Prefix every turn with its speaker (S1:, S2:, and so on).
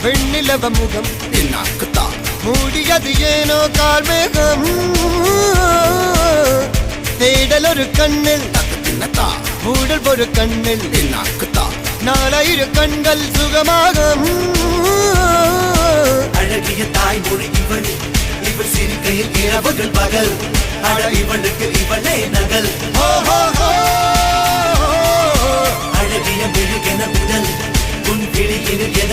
S1: வெண்ணிலவ முகம் மூடியது ஏனோ கார்மேகம் தேடல் ஒரு கண்ணில் மூடல் ஒரு கண்ணில் நாலாயிரு கண்கள் சுகமாக
S2: அழகிய தாய்மொழி இவள் இவள் சிரிக்கையில் இரவுகள் பகல் அழ இவளுக்கு இவளே நகல் அழகிய மெழுகென உடல் உன் கிளியில்